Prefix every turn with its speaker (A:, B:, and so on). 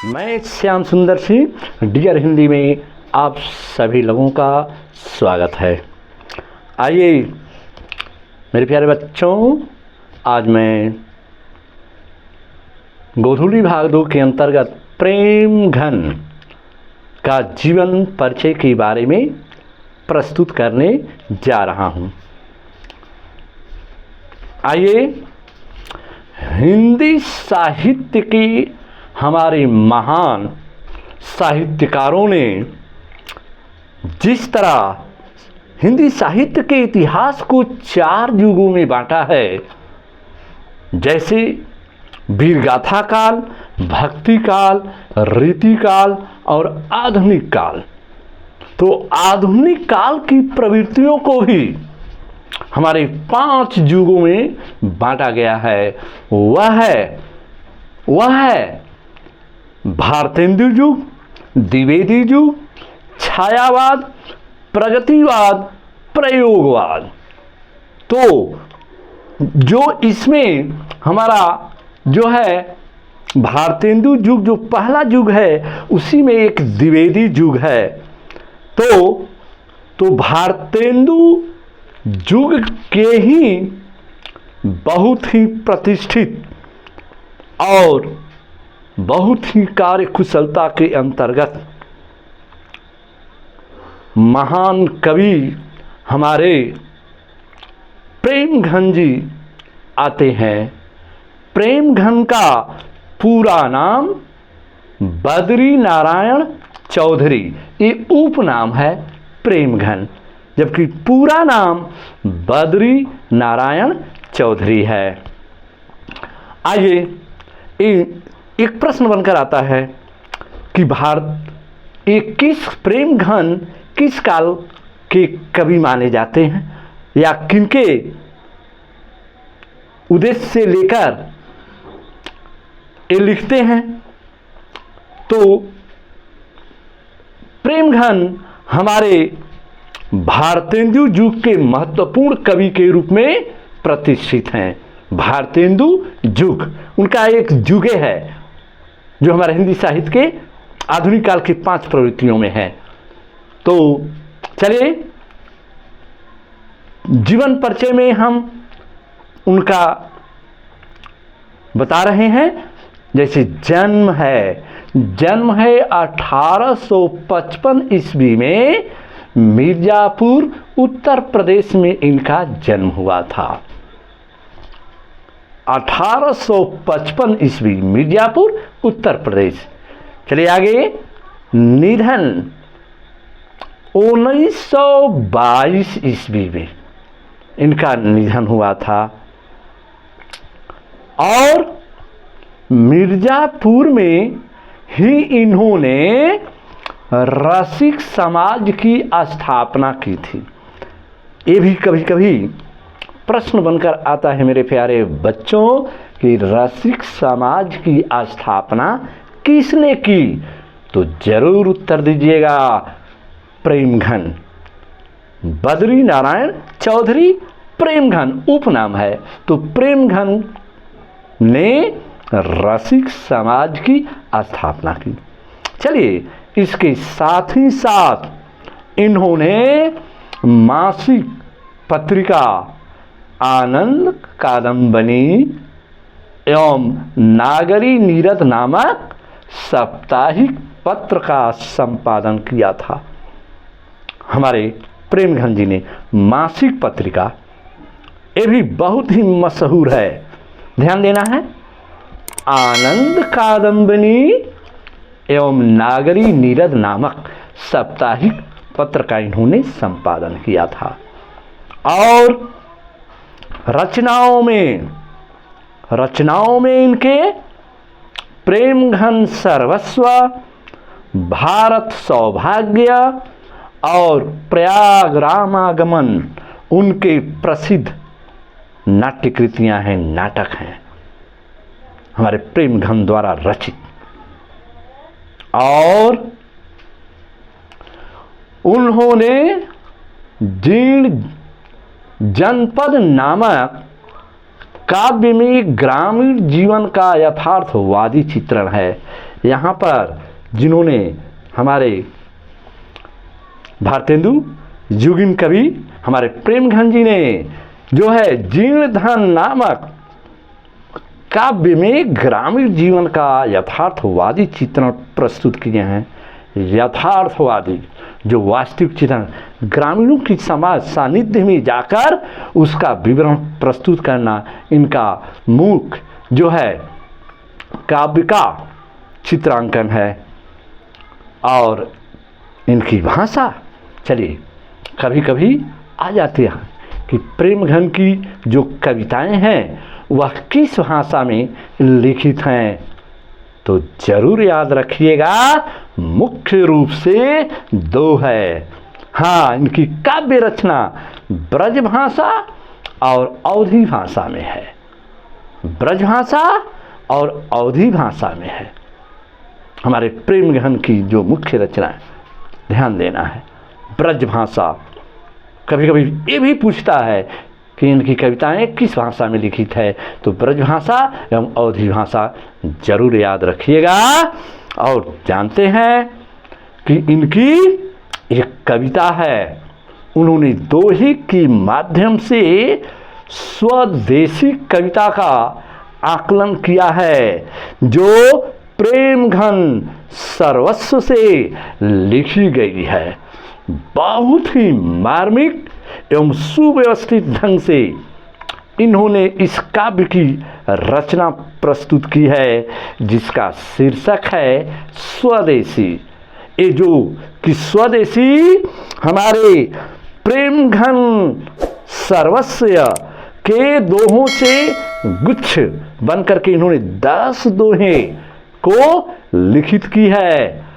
A: मैं श्याम सुंदर सिंह डियर हिंदी में आप सभी लोगों का स्वागत है। आइए मेरे प्यारे बच्चों, आज मैं गोधूली भाग 2 के अंतर्गत प्रेम घन का जीवन परिचय के बारे में प्रस्तुत करने जा रहा हूँ। आइए, हिंदी साहित्य की हमारे महान साहित्यकारों ने जिस तरह हिंदी साहित्य के इतिहास को 4 युगों में बांटा है, जैसे वीरगाथा काल, भक्ति काल, रीति काल और आधुनिक काल, तो आधुनिक काल की प्रवृत्तियों को भी हमारे 5 युगों में बांटा गया है। वह है भारतेंदु युग, द्विवेदी युग, छायावाद, प्रगतिवाद, प्रयोगवाद। तो जो इसमें हमारा जो है भारतेंदु युग, जो पहला युग है, उसी में एक द्विवेदी युग है। तो भारतेंदु युग के ही बहुत ही प्रतिष्ठित और बहुत ही कार्य कुशलता के अंतर्गत महान कवि हमारे प्रेम घन जी आते हैं। प्रेम घन का पूरा नाम बद्री नारायण चौधरी, ये उपनाम है प्रेम घन, जबकि पूरा नाम बद्री नारायण चौधरी है। आइए, एक प्रश्न बनकर आता है कि प्रेम घन किस काल के कवि माने जाते हैं या किनके उद्देश्य से लेकर ये लिखते हैं। तो प्रेम घन हमारे भारतेंदु युग के महत्वपूर्ण कवि के रूप में प्रतिष्ठित हैं। भारतेंदु युग उनका एक युगे है जो हमारे हिंदी साहित्य के आधुनिक काल की 5 प्रवृत्तियों में है। तो चलिए, जीवन परिचय में हम उनका बता रहे हैं। जैसे जन्म है 1855 ईस्वी में मिर्जापुर उत्तर प्रदेश में इनका जन्म हुआ था। 1855 ईस्वी, मिर्जापुर उत्तर प्रदेश। चलिए आगे, निधन 1922 ईस्वी में इनका निधन हुआ था और मिर्जापुर में ही इन्होंने रसिक समाज की स्थापना की थी। ये भी कभी कभी प्रश्न बनकर आता है मेरे प्यारे बच्चों कि रसिक समाज की स्थापना किसने की, तो जरूर उत्तर दीजिएगा प्रेम घन। बद्री नारायण चौधरी प्रेम घन उपनाम है, तो प्रेम घन ने रसिक समाज की स्थापना की। चलिए, इसके साथ ही साथ इन्होंने मासिक पत्रिका आनंद कादम्बनी एवं नागरी नीरद नामक साप्ताहिक पत्र का संपादन किया था। हमारे प्रेम घन जी ने मासिक पत्रिका, ये भी बहुत ही मशहूर है, ध्यान देना है, आनंद कादम्बनी एवं नागरी नीरद नामक साप्ताहिक पत्र का इन्होंने संपादन किया था। और रचनाओं में इनके प्रेम घन सर्वस्व, भारत सौभाग्य और प्रयाग रामागमन उनके प्रसिद्ध नाट्य कृतियां हैं, नाटक हैं हमारे प्रेम घन द्वारा रचित। और उन्होंने जीर्ण जनपद नामक काव्य में ग्रामीण जीवन का यथार्थवादी चित्रण है। यहाँ पर जिन्होंने हमारे भारतेंदु जुगिन कवि हमारे प्रेमघन जी ने जो है जीर्णधन नामक काव्य में ग्रामीण जीवन का यथार्थवादी चित्रण प्रस्तुत किए हैं। यथार्थवादी जो वास्तविक चित्रण, ग्रामीणों की समाज सानिध्य में जाकर उसका विवरण प्रस्तुत करना इनका मुख्य जो है काव्य का चित्रांकन है। और इनकी भाषा चलिए कभी कभी आ जाती है कि प्रेमघन की जो कविताएं हैं वह किस भाषा में लिखित हैं, तो जरूर याद रखिएगा मुख्य रूप से दो है। हाँ, इनकी काव्य रचना ब्रज भाषा और अवधी भाषा में है। ब्रज भाषा और अवधी भाषा में है हमारे प्रेमघन की जो मुख्य रचना है। ध्यान देना है, ब्रज भाषा। कभी कभी ये भी पूछता है कि इनकी कविताएं किस भाषा में लिखित है, तो ब्रज भाषा एवं अवधी भाषा जरूर याद रखिएगा। और जानते हैं कि इनकी एक कविता है, उन्होंने दोहे के माध्यम से स्वदेशी कविता का आकलन किया है, जो प्रेमघन सर्वस्व से लिखी गई है। बहुत ही मार्मिक एवं सुव्यवस्थित ढंग से इन्होंने इस काव्य की रचना प्रस्तुत की है, जिसका शीर्षक है स्वदेशी। ये जो कि स्वदेशी हमारे प्रेमघन सर्वस्व के दोहों से गुच्छ बनकर के इन्होंने 10 दोहे को लिखित की है।